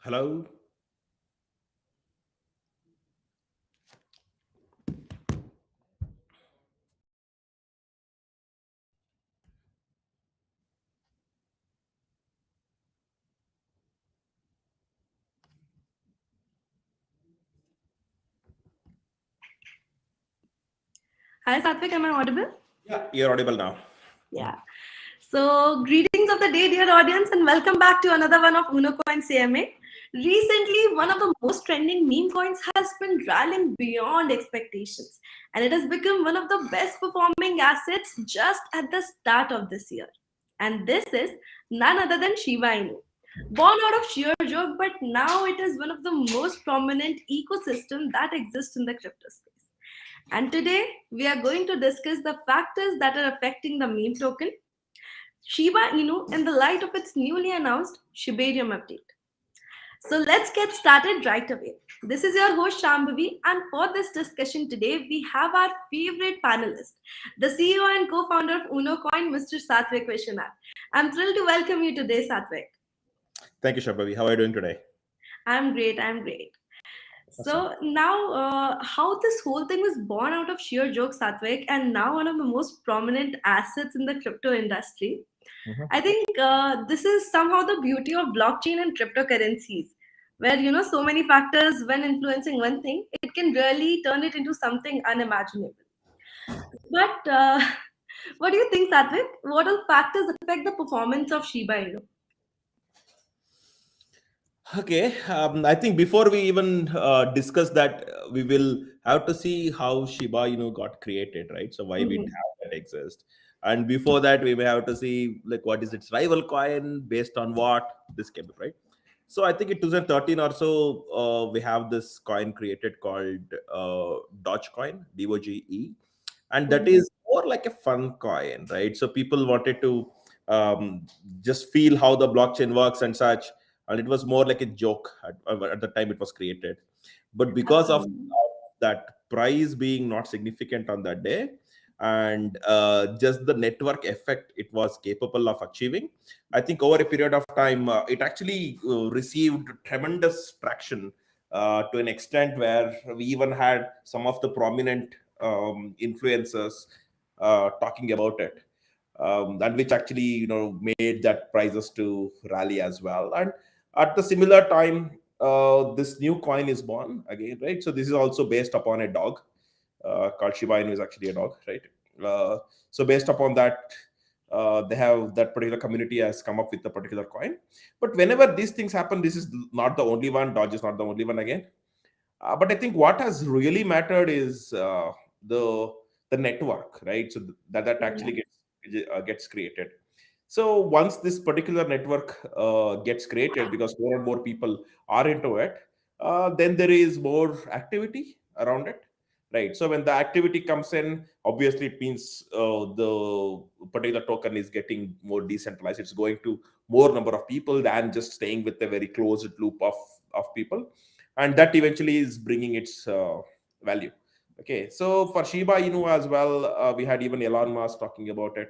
Hello. Hi, Satvik, am I audible? Yeah, you're audible now. Yeah. So, greetings of the day, dear audience, and welcome back to another one of Unocoin CMA. Recently, one of the most trending meme coins has been rallying beyond expectations, and it has become one of the best performing assets just at the start of this year. And this is none other than Shiba Inu. Born out of sheer joke, but now it is one of the most prominent ecosystem that exists in the crypto space. And today, we are going to discuss the factors that are affecting the meme token, Shiba Inu, in the light of its newly announced Shibarium update. So let's get started right away. This is your host Shambhavi, and for this discussion today, we have our favorite panelist, the CEO and co-founder of Unocoin, Mr. Satvik Vishwanath. I'm thrilled to welcome you today, Satvik. Thank you, Shabavi. How are you doing today? I'm great. I'm great. Awesome. So now, how this whole thing was born out of sheer joke, Satvik, and now one of the most prominent assets in the crypto industry. Mhm. I think this is somehow the beauty of blockchain and cryptocurrencies, where so many factors, when influencing one thing, it can really turn it into something unimaginable. But what do you think, Satvik? What all factors affect the performance of Shiba Inu? Okay. I think before we even discuss that, we will have to see how Shiba got created, right? So why we Mhm. have that exist, and before that, we may have to see like what is its rival coin, based on what this came up, right? So I think in 2013 or so, we have this coin created called Dogecoin, DOGE, and that Mhm. is more like a fun coin, right? So people wanted to um, just feel how the blockchain works and such, and it was more like a joke at the time it was created. But because of Absolutely. that price being not significant on that day, and just the network effect it was capable of achieving, I think over a period of time, it actually received tremendous traction, to an extent where we even had some of the prominent influencers talking about it, and which actually made that prices to rally as well. And at the similar time, this new coin is born again, right? So this is also based upon a dog, called Shiba Inu, is actually a dog, right? So based upon that, they have that particular community has come up with a particular coin. But whenever these things happen, this is not the only one. Dodge is not the only one again. But I think what has really mattered is the the network, right? So that Yeah. actually gets created. So once this particular network gets created, because more and more people are into it, then there is more activity around it, right? So when the activity comes in, obviously it means the particular token is getting more decentralized. It's going to more number of people than just staying with a very closed loop of people, and that eventually is bringing its value. Okay, so for Shiba Inu as well, we had even Elon Musk talking about it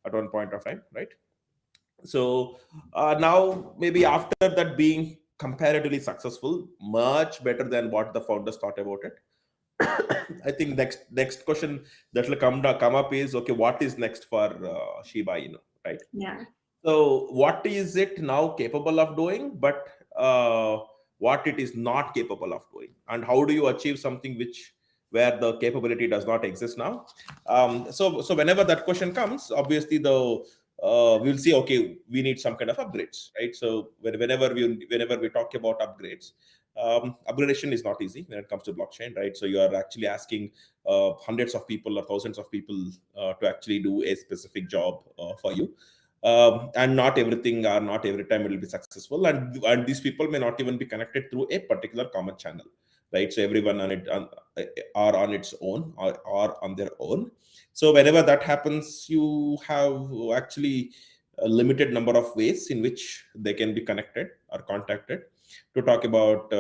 at one point of time, right? So now maybe after that being comparatively successful, much better than what the founders thought about it, I think next question that will come up is, okay, what is next for Shiba Inu, right? Yeah. So, what is it now capable of doing, but what it is not capable of doing, and how do you achieve something which where the capability does not exist now? So whenever that question comes, obviously we'll see. Okay, we need some kind of upgrades, right? So whenever we talk about upgrades, upgradation is not easy when it comes to blockchain, right? So you are actually asking hundreds of people or thousands of people to actually do a specific job for you, and not everything or not every time it will be successful, and these people may not even be connected through a particular common channel, right? So everyone are on its own, or on their own. So whenever that happens, you have actually a limited number of ways in which they can be connected or contacted to talk about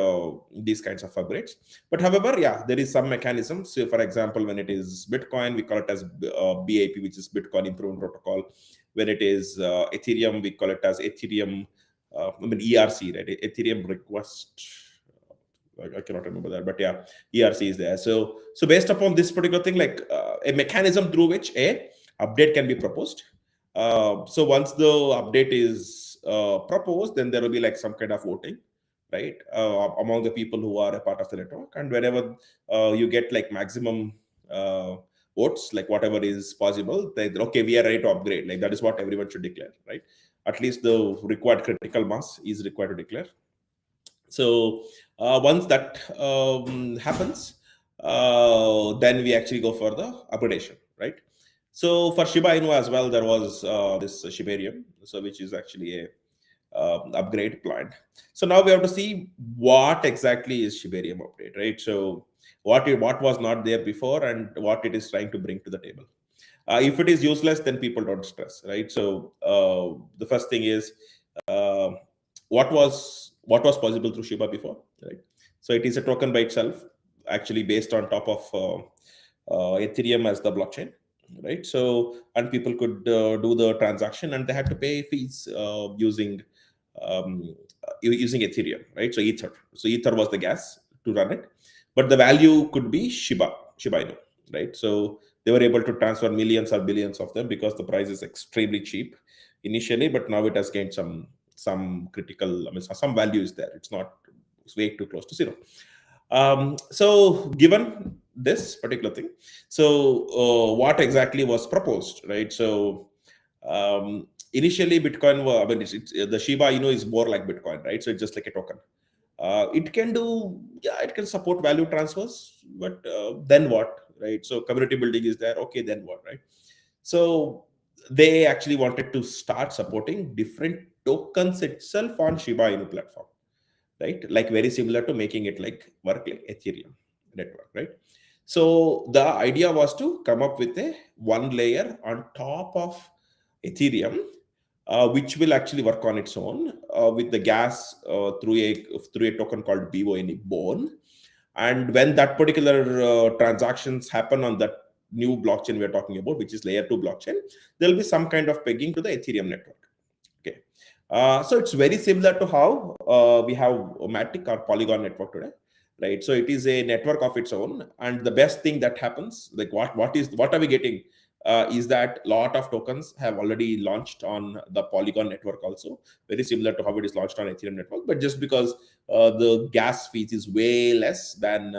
these kinds of upgrades. But however, yeah, there is some mechanism. So for example, when it is Bitcoin, we call it as BIP, which is Bitcoin Improvement Protocol. When it is Ethereum, we call it as Ethereum I mean ERC, right? Ethereum request. I cannot remember that, but yeah, ERC is there. So based upon this particular thing, like a mechanism through which a update can be proposed. So once the update is proposed, then there will be like some kind of voting, right, among the people who are a part of the network, and wherever you get like maximum uh, votes, like whatever is possible, they okay, we are ready to upgrade. Like that is what everyone should declare, right? At least the required critical mass is required to declare. So once that happens, then we actually go for the upgradation, right? So for Shiba Inu as well, there was this Shibarium, so which is actually a upgrade planned. So now we have to see what exactly is Shibarium update, right? So what was not there before and what it is trying to bring to the table. If it is useless, then people don't stress, right? So the first thing is uh, what was possible through Shiba before, right? So it is a token by itself, actually based on top of Ethereum as the blockchain, right? So and people could do the transaction and they had to pay fees using Ethereum, right? So Ether. So Ether was the gas to run it, but the value could be Shiba Inu, right? So they were able to transfer millions or billions of them because the price is extremely cheap initially, but now it has gained some critical, I mean, some value is there. It's way too close to zero. So given this particular thing, so what exactly was proposed, right? So initially Bitcoin, I mean, the Shiba Inu is more like Bitcoin, right? So it's just like a token. It can do, yeah, it can support value transfers, but then what, right? So community building is there, okay, then what, right? So they actually wanted to start supporting different tokens itself on Shiba Inu platform, right? Like very similar to making it like work like Ethereum network, right? So the idea was to come up with a one layer on top of Ethereum, which will actually work on its own with the gas through a token called BONE. And when that particular transactions happen on that new blockchain we're talking about, which is layer 2 blockchain, there'll be some kind of pegging to the Ethereum network. Okay. So it's very similar to how we have Matic or Polygon network today, right? So it is a network of its own, and the best thing that happens, like what are we getting? Is that lot of tokens have already launched on the Polygon network also, very similar to how it is launched on Ethereum network, but just because the gas fees is way less than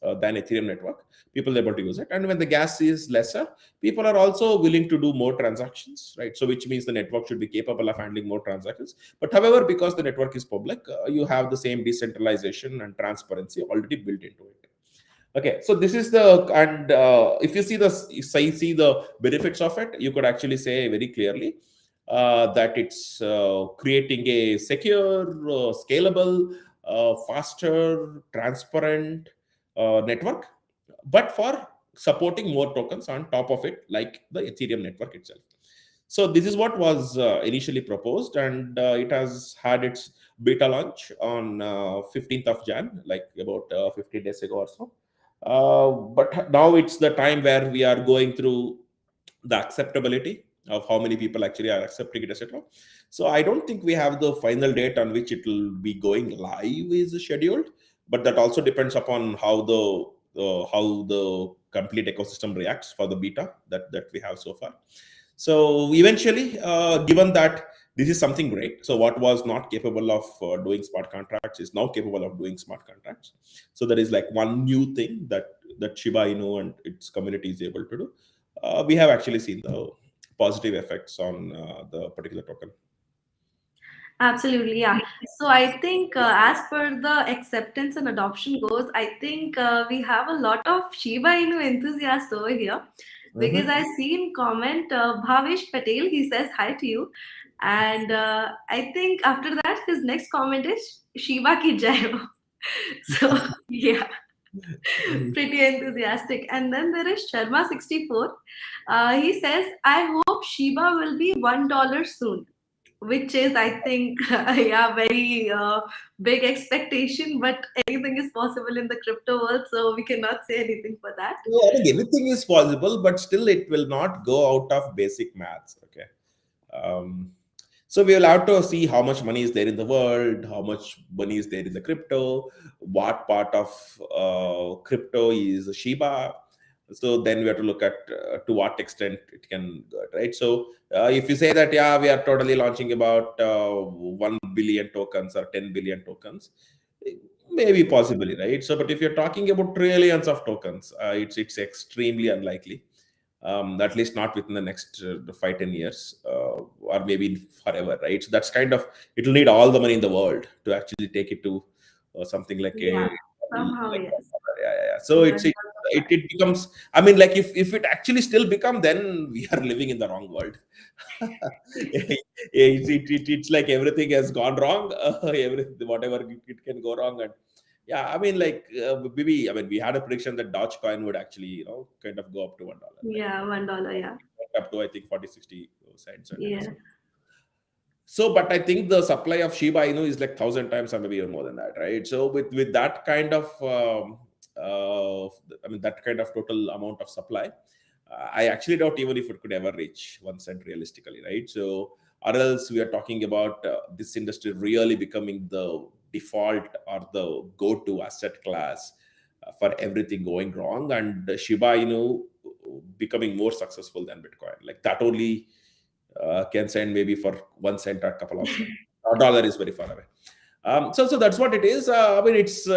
Ethereum network, people are able to use it, and when the gas is lesser, people are also willing to do more transactions, right? So which means the network should be capable of handling more transactions. But however, because the network is public, you have the same decentralization and transparency already built into it. Okay, so this is the, and if you see the benefits of it, you could actually say very clearly that it's creating a secure, scalable, faster, transparent network, but for supporting more tokens on top of it, like the Ethereum network itself. So this is what was initially proposed, and it has had its beta launch on 15th of Jan, like about 15 days ago or so. But now it's the time where we are going through the acceptability of how many people actually are accepting it, etc. So I don't think we have the final date on which it will be going live is scheduled, but that also depends upon how the complete ecosystem reacts for the beta that we have so far. So eventually, given that this is something great, so what was not capable of doing smart contracts is now capable of doing smart contracts. So there is like one new thing that Shiba Inu and its community is able to do. We have actually seen the positive effects on the particular token. Absolutely, yeah. So I think as per the acceptance and adoption goes, I think we have a lot of Shiba Inu enthusiasts over here because Mhm. I see in comment Bhavesh Patel, he says hi to you. And I think after that, his next comment is Shiba ki jai. So yeah, pretty enthusiastic. And then there is Sharma 64. He says, I hope Shiba will be $1 soon, which is, I think, yeah, very big expectation, but anything is possible in the crypto world, so we cannot say anything for that. Yeah, I think anything is possible, but still it will not go out of basic maths. Okay. Um, So we will have to see how much money is there in the world, how much money is there in the crypto, what part of crypto is Shiba. So then we have to look at to what extent it can go, right? So if you say that, yeah, we are totally launching about 1 billion tokens or 10 billion tokens, maybe possibly, right? So, but if you're talking about trillions of tokens, it's extremely unlikely, at least not within the next 5-10 years, or maybe forever, right? So that's kind of, it'll need all the money in the world to actually take it to something like Yeah, a somehow, like yes. yeah. So One it, supply. it becomes, I mean, like if it actually still become, then we are living in the wrong world. It's like everything has gone wrong. Whatever it can go wrong. And yeah, I mean, like maybe, I mean, we had a prediction that Dogecoin would actually, kind of go up to $1, right? Yeah, $1, yeah. Went up to, I think, 40-60 cents, and Yes. so, but I think the supply of Shiba Inu is like 1,000 times or maybe even more than that, right? So with that kind of, I mean, that kind of total amount of supply, I actually doubt even if it could ever reach 1 cent realistically, right? So, or else we are talking about this industry really becoming the default or the go-to asset class for everything going wrong, and Shiba Inu becoming more successful than Bitcoin. Like that only can send maybe for 1 cent or a couple of cents. A dollar is very far away. So that's what it is. I mean, it's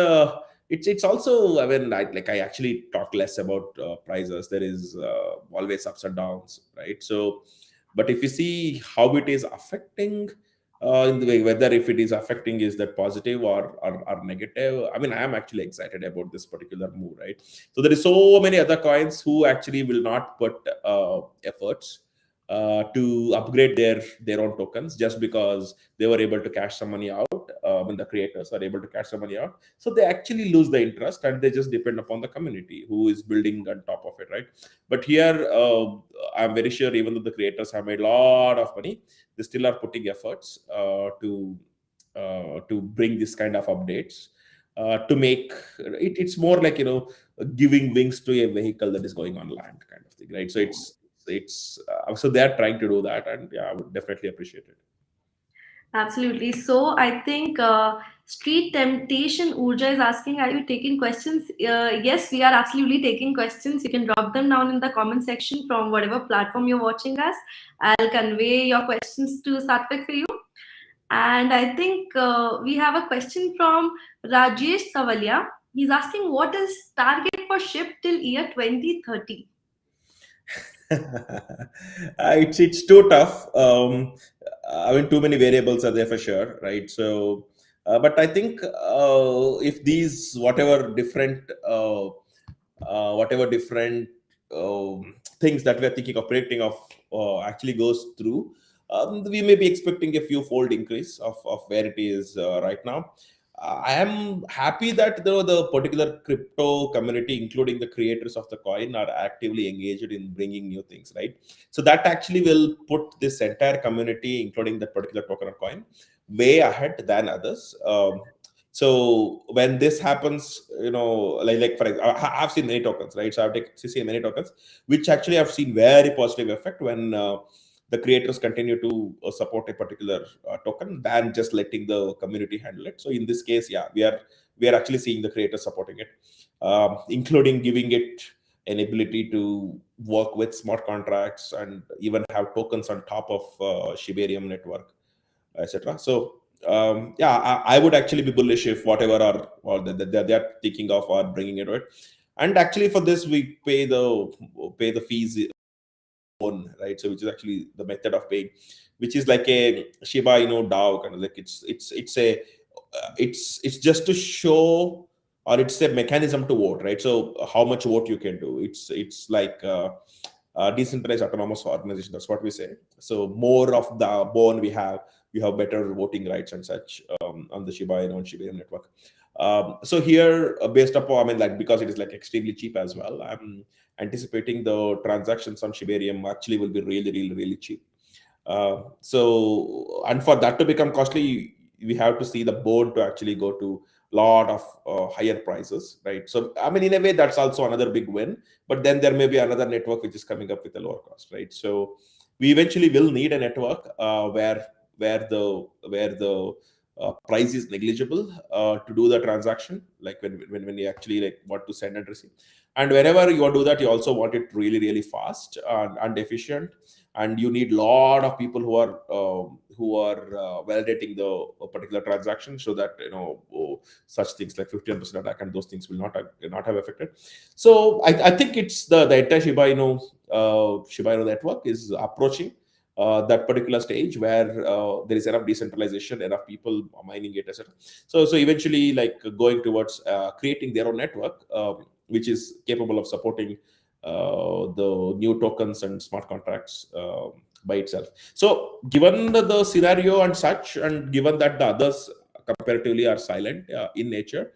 also, I mean, I actually talk less about prices. There is always ups and downs, right? So, but if you see how it is affecting, in the way, whether if it is affecting, is that positive or negative? I mean, I am actually excited about this particular move, right? So there is so many other coins who actually will not put efforts to upgrade their own tokens just because they were able to cash some money out, when the creators are able to cash some money out. So they actually lose the interest and they just depend upon the community who is building on top of it, right? But here, I'm very sure even though the creators have made a lot of money, they still are putting efforts to bring this kind of updates, to make it's more like, giving wings to a vehicle that is going on land, kind of thing, right? So so they are trying to do that, and yeah, I would definitely appreciate it. Absolutely. So I think Street Temptation Urja is asking, are you taking questions? Yes, we are absolutely taking questions. You can drop them down in the comment section from whatever platform you're watching us. I'll convey your questions to Satvik for you. And I think we have a question from Rajesh Savalia. He's asking, what is target for Shib till year 2030? It's too tough. I mean, too many variables are there for sure, right? So, but I think if these whatever different things that we are thinking of predicting of actually goes through, we may be expecting a few fold increase of where it is right now. I am happy that the particular crypto community, including the creators of the coin, are actively engaged in bringing new things, right? So that actually will put this entire community, including that particular token or coin, way ahead than others. So when this happens, like for example, I've seen many tokens, right? So I've seen many tokens, which actually have seen very positive effect when the creators continue to support a particular token than just letting the community handle it. So in this case, yeah, we are actually seeing the creators supporting it, including giving it an ability to work with smart contracts and even have tokens on top of Shibarium network, etc. So yeah, I would actually be bullish if whatever are or they're thinking of or bringing it, right? And actually for this we pay the fees on, right? So which is actually the method of paying, which is like a Shiba DAO kind of, like it's just to show, or it's a mechanism to vote, right? So how much vote you can do, it's like decentralized autonomous organization, that's what we say. So more of the bone we have better voting rights and such, on the Shiba Inu and Shiba Inu network. So here, based upon, I mean, like, because it is like extremely cheap as well, I'm anticipating the transactions on Shibarium actually will be really, really, really cheap. So, and for that to become costly, we have to see the board to actually go to lot of higher prices, right? So, I mean, in a way, that's also another big win. But then there may be another network which is coming up with a lower cost, right? So, we eventually will need a network where where the price is negligible to do the transaction, like when you actually like want to send and receive. And whenever you do that, you also want it really really fast and efficient, and you need a lot of people who are validating the particular transaction, so that such things like 15% attack and those things will not have affected. So I think it's the entire Shiba Inu network is approaching that particular stage where there is enough decentralization, enough people mining it, etc. So eventually, like going towards creating their own network, which is capable of supporting the new tokens and smart contracts by itself. So given the scenario and such, and given that the others comparatively are silent in nature,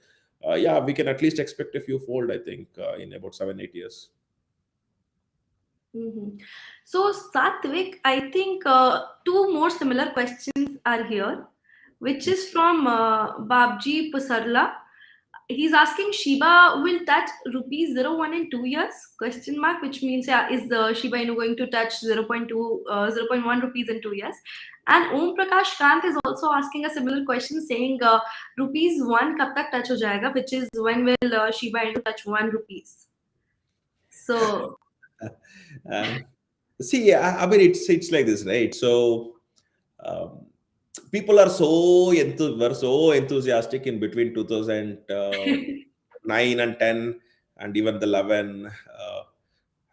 yeah, we can at least expect a few fold, I think, in about 7 8 years. Mhm. So, Satvik, I think two more similar questions are here, which is from Babji Pusarla. He's asking Shiba will touch rupees 01 in 2 years? Question mark, which means yeah, is the Shiba Inu going to touch 0.2, 0.1 rupees in 2 years? And Om Prakash Kant is also asking a similar question, saying rupees 1 kab tak touch ho jayega, which is when will Shiba Inu touch 1 rupees? So, um, See, I mean, it's like this, right? So um, people are were so enthusiastic in between 2009 and 10, and even the 11,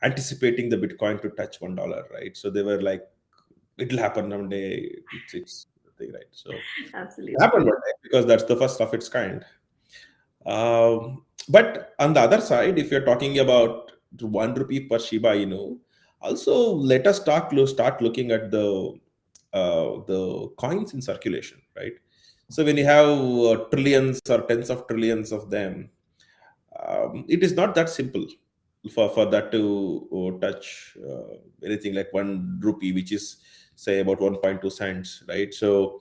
anticipating the Bitcoin to touch $1, right? So they were like, it'll happen one day. It's the thing, right? So it absolutely. happened one day because that's the first of its kind. But on the other side, if you're talking about 1 rupee per Shiba Inu, also let us start looking at the coins in circulation, right? So when you have trillions or tens of trillions of them, it is not that simple for that to touch anything like 1 rupee, which is say about 1.2 cents, right? So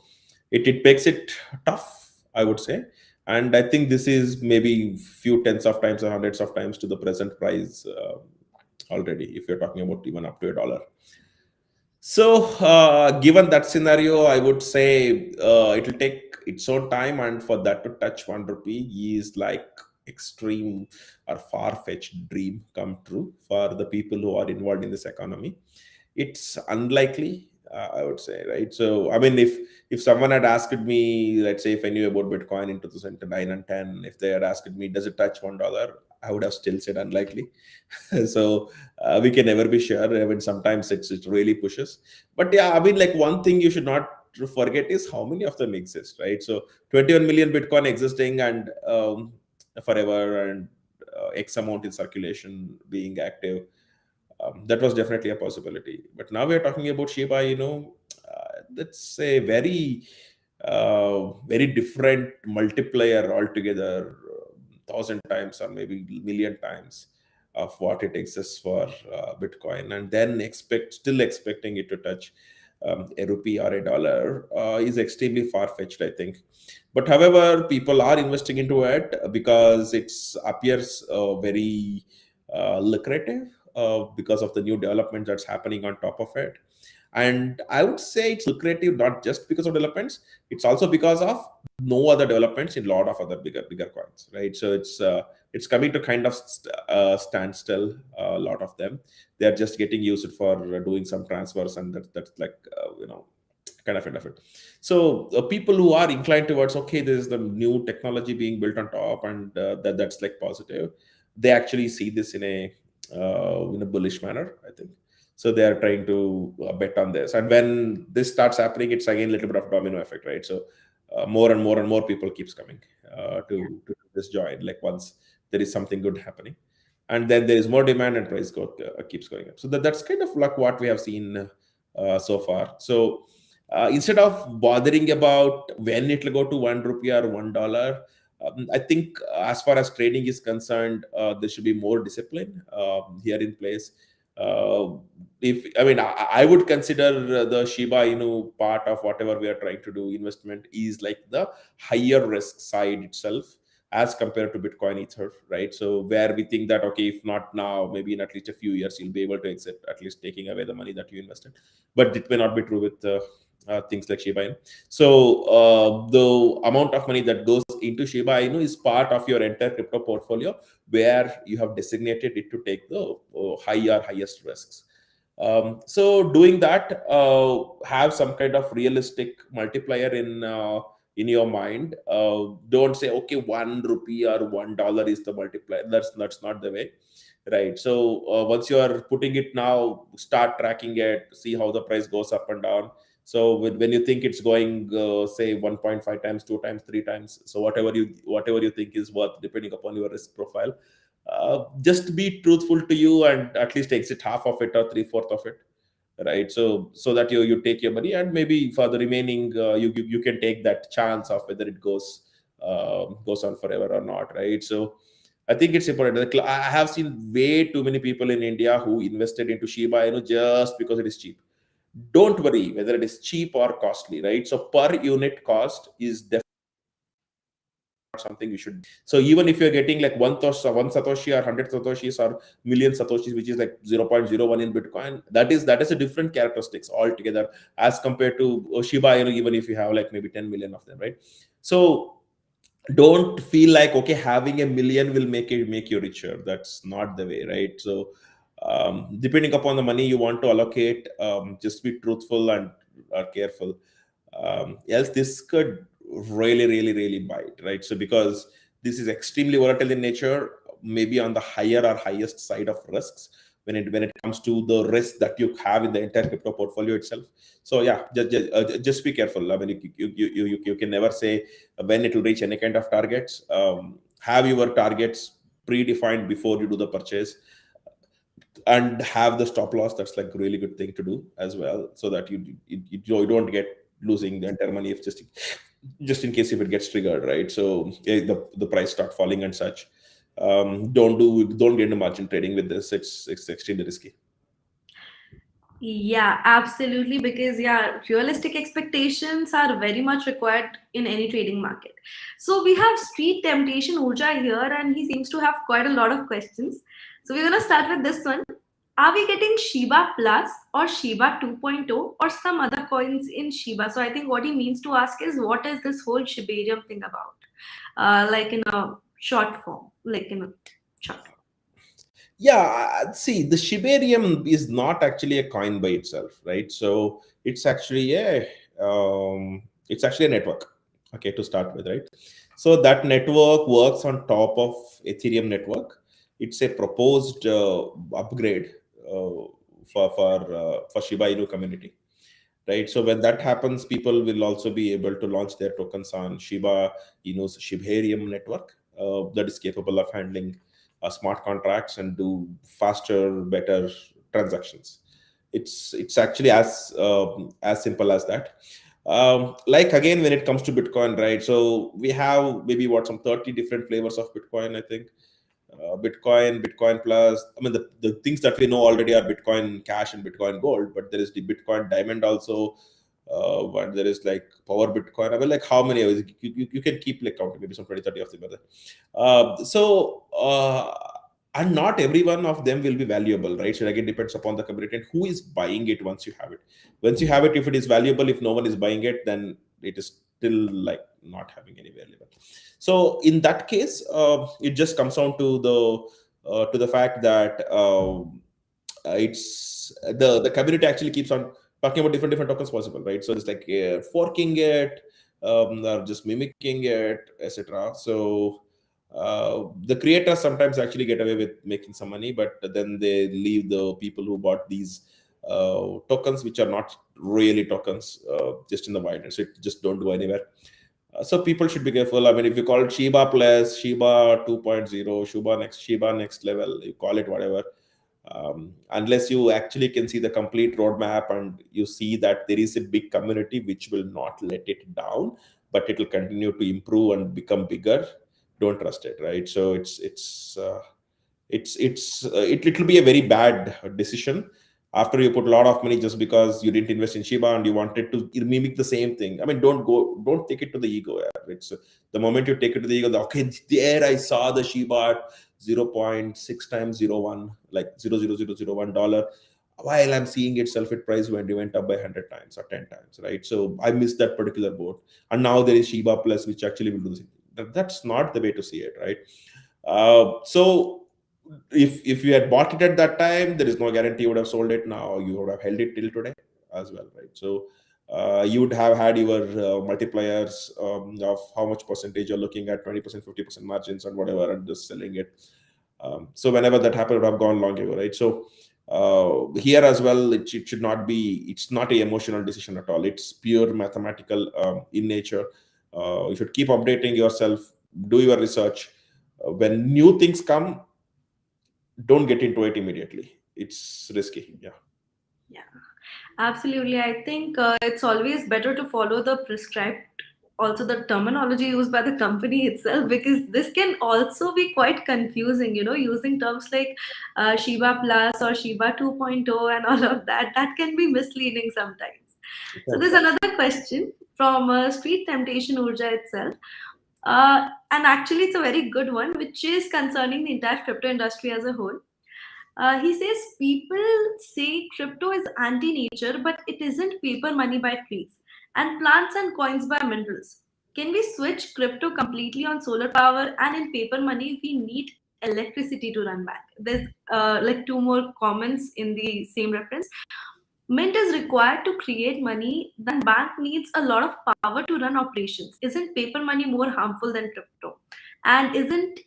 it makes it tough, I would say. And I think this is maybe few tens of times or hundreds of times to the present price already, if you're talking about even up to $1. So, given that scenario, I would say it will take its own time, and for that to touch 1 rupee is like extreme or far-fetched dream come true for the people who are involved in this economy. It's unlikely, I would say, right? So, I mean, if someone had asked me, let's say, if I knew about Bitcoin in 2009 and 10, if they had asked me, does it touch $1, I would have still said unlikely. So we can never be sure. I mean, sometimes it really pushes. But yeah, I mean, like one thing you should not forget is how many of them exist, right? So 21 million Bitcoin existing and forever, and X amount in circulation being active. That was definitely a possibility. But now we're talking about Shiba, that's a very different multiplier altogether, 1,000 times or maybe million times of what it exists for Bitcoin, and then still expecting it to touch a rupee or $1 is extremely far fetched, I think. But however, people are investing into it because it appears very lucrative because of the new development that's happening on top of it. And I would say it's lucrative not just because of developments, it's also because of no other developments in a lot of other bigger coins, right? So it's coming to kind of standstill. A lot of them, they're just getting used for doing some transfers, and that's like kind of end of it. So people who are inclined towards, okay, this is the new technology being built on top, and that's like positive, they actually see this in a bullish manner, I think. So they are trying to bet on this, and when this starts happening, it's again a little bit of domino effect, right? So more and more and more people keeps coming to this join, like once there is something good happening, and then there is more demand and price keeps going up. So that's kind of like what we have seen so far. So instead of bothering about when it will go to 1 rupee or $1, I think as far as trading is concerned, there should be more discipline here in place. Uh, if I mean, I would consider the Shiba Inu part of whatever we are trying to do investment is like the higher risk side itself as compared to Bitcoin Ether, right? So where we think that, okay, if not now, maybe in at least a few years you'll be able to exit, at least taking away the money that you invested. But it may not be true with things like Shiba Inu. So the amount of money that goes into Shiba Inu is part of your entire crypto portfolio, where you have designated it to take the highest risks. So doing that, have some kind of realistic multiplier in your mind. Don't say, okay, 1 rupee or $1 is the multiplier. That's not the way, right? So once you are putting it now, start tracking it, see how the price goes up and down. So when you think it's going, say 1.5 times, 2 times, 3 times, so whatever you think is worth, depending upon your risk profile, just be truthful to you and at least exit half of it or three-fourth of it, right? So that you take your money, and maybe for the remaining, you can take that chance of whether it goes on forever or not, right? So I think it's important. Like, I have seen way too many people in India who invested into Shiba Inu just because it is cheap. Don't worry whether it is cheap or costly, right? So per unit cost is definitely something you should. So even if you're getting like one satoshi or 100 satoshis or million satoshis, which is like 0.01 in Bitcoin, that is a different characteristics altogether as compared to Shiba Inu, even if you have like maybe 10 million of them, right? So don't feel like, okay, having a million will make you richer. That's not the way, right? So depending upon the money you want to allocate, just be truthful and careful. Else this could really bite, right? So because this is extremely volatile in nature, maybe on the higher or highest side of risks when it comes to the risk that you have in the entire crypto portfolio itself. So yeah, just be careful. I mean, you can never say when it will reach any kind of targets. Have your targets predefined before you do the purchase, and have the stop loss. That's like a really good thing to do as well, so that you don't get losing the entire money if just in case if it gets triggered, right? So the price start falling and such. Don't get into margin trading with this. It's extremely risky. Yeah, absolutely. Because, yeah, realistic expectations are very much required in any trading market. So, we have Street Temptation Urja here, and he seems to have quite a lot of questions. So, we're going to start with this one. Are we getting Shiba Plus or Shiba 2.0 or some other coins in Shiba? So, I think what he means to ask is, what is this whole Shibarium thing about? Like in a short form, like in a short. Yeah, see, the Shibarium is not actually a coin by itself, right? So it's actually a network, okay, to start with, right? So that network works on top of Ethereum network. It's a proposed upgrade for Shiba Inu community, right? So when that happens, people will also be able to launch their tokens on Shiba Inu's Shibarium network, that is capable of handling smart contracts and do faster, better transactions. It's actually as simple as that. Like again, when it comes to Bitcoin, right? So we have maybe what, some 30 different flavors of Bitcoin, I think. Bitcoin Plus. I mean, the things that we know already are Bitcoin Cash and Bitcoin Gold, but there is the Bitcoin Diamond also. But there is like Power Bitcoin. I mean, like how many? You can keep like counting, maybe some 20, 30 of them are there. And not every one of them will be valuable, right? So again, depends upon the community and who is buying it once you have it. Once you have it, if it is valuable, if no one is buying it, then it is still like not having any value. So in that case, it just comes down to the fact that it's the community actually keeps on talking about different tokens possible, right? So it's like forking it, or just mimicking it, etc. So the creators sometimes actually get away with making some money, but then they leave the people who bought these tokens, which are not really tokens, just in the wild, so it just don't go anywhere. So people should be careful. I mean, if you call it Shiba Plus, Shiba 2.0, Shiba next level, you call it whatever. Unless you actually can see the complete roadmap and you see that there is a big community which will not let it down, but it will continue to improve and become bigger, don't trust it, right? So it will be a very bad decision after you put a lot of money just because you didn't invest in Shiba and you wanted to mimic the same thing. I mean, don't take it to the ego. Yeah. It's the moment you take it to the ego, okay, there I saw the Shiba at 0.6 times 01, like $0.0001. while I'm seeing itself at price when it went up by 100 times or 10 times, right? So I missed that particular boat. And now there is Shiba Plus, which actually will do the same thing. That's not the way to see it, right? So if you had bought it at that time, there is no guarantee you would have sold it now. You would have held it till today as well, right? So you would have had your multipliers of how much percentage you're looking at, 20%, 50% margins and whatever, and just selling it. So whenever that happened, it would have gone long ago, right? So here as well, it should not be, it's not a emotional decision at all. It's pure mathematical in nature. You should keep updating yourself, do your research. When new things come, don't get into it immediately. It's risky. Yeah. Yeah, absolutely. I think it's always better to follow the prescribed, also the terminology used by the company itself, because this can also be quite confusing, using terms like Shiba Plus or Shiba 2.0 and all of that. That can be misleading sometimes. So there's Thanks. another question from Street Temptation Urja itself. And actually, it's a very good one, which is concerning the entire crypto industry as a whole. He says people say crypto is anti nature, but it isn't paper money by trees and plants and coins by minerals. Can we switch crypto completely on solar power? And in paper money, we need electricity to run back. There's like two more comments in the same reference. Mint is required to create money, then bank needs a lot of power to run operations. Isn't paper money more harmful than crypto? And isn't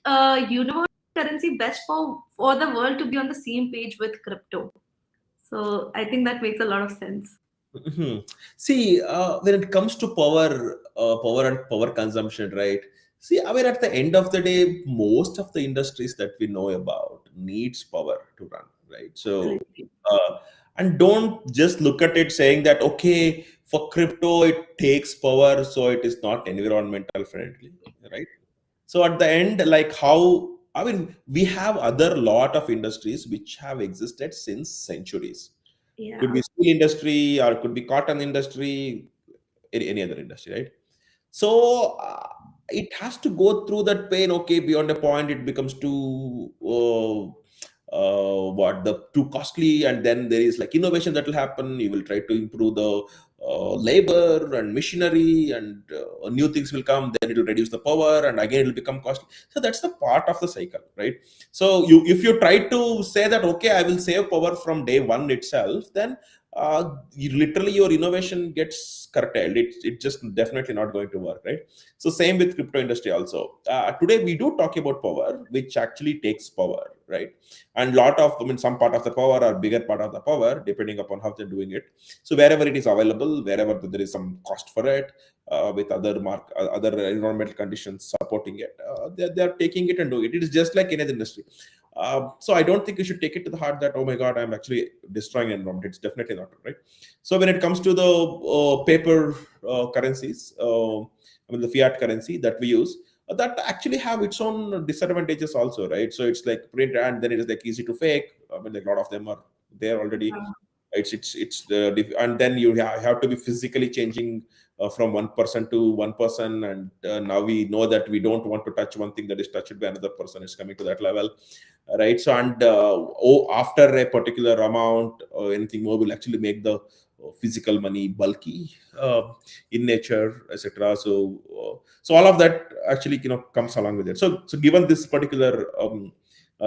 universal currency best for the world to be on the same page with crypto? So I think that makes a lot of sense. Mhm. See, when it comes to power and power consumption, right? See, I mean, at the end of the day, most of the industries that we know about needs power to run, right? So, Absolutely. and don't just look at it saying that okay, for crypto it takes power, so it is not environmental friendly, right? So at the end, like how I mean, we have other lot of industries which have existed since centuries. Could Yeah. be steel industry or could be cotton industry, any other industry, right? So it has to go through that pain. Okay, beyond a point it becomes too what the too costly, and then there is like innovation that will happen. You will try to improve the labor and machinery, and new things will come, then it will reduce the power and again it will become costly. So that's the part of the cycle, right? So you, if you try to say that okay, I will save power from day one itself, then literally your innovation gets curtailed. It's just definitely not going to work, right? So same with crypto industry also. Today we do talk about power, which actually takes power, right? And lot of, I mean, some part of the power or bigger part of the power, depending upon how they're doing it. So wherever it is available, wherever there is some cost for it, with other environmental conditions supporting it, they're taking it and doing it. It is just like any other industry. So I don't think you should take it to the heart that oh my god, I'm actually destroying environment. It's definitely not, right? So when it comes to the paper currencies, I mean the fiat currency that we use, that actually have its own disadvantages also, right? So it's like print and then it is like easy to fake. I mean like a lot of them are there already. And then you have to be physically changing from one person to one person, and now we know that we don't want to touch one thing that is touched by another person. It's coming to that level, right? So and after a particular amount or anything more will actually make the physical money bulky in nature, etc. So all of that actually comes along with it. So given this particular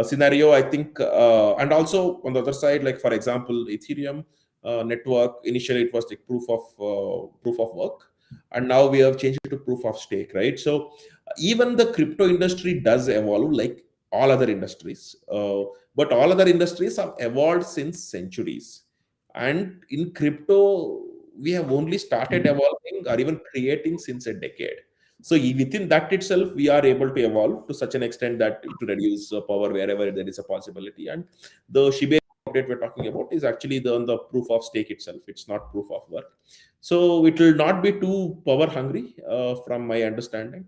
scenario, I think and also on the other side, like for example Ethereum network, initially it was like proof of work, and now we have changed it to proof of stake, right? So even the crypto industry does evolve like all other industries, but all other industries have evolved since centuries, and in crypto we have only started evolving or even creating since a decade. So within that itself we are able to evolve to such an extent that to reduce power wherever there is a possibility. And the Shibarium update we're talking about is actually on the proof of stake itself. It's not proof of work, so it will not be too power hungry from my understanding.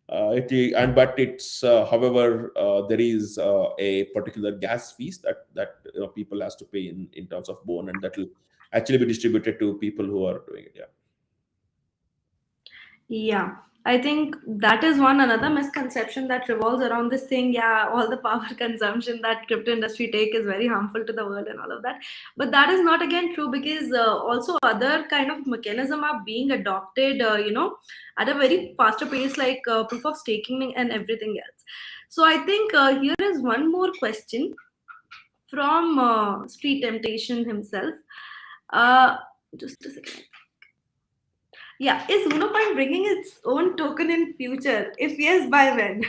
And but it's however there is a particular gas fees that people has to pay in terms of bone, and that will actually be distributed to people who are doing it. Yeah. Yeah. I think that is one another misconception that revolves around this thing. Yeah, all the power consumption that crypto industry take is very harmful to the world and all of that. But that is not again true, because also other kind of mechanism are being adopted, at a very faster pace, like proof of staking and everything else. So I think here is one more question from Street Temptation himself. Uh, just a second. Yeah, is Unocoin bringing its own token in future? If yes, by when?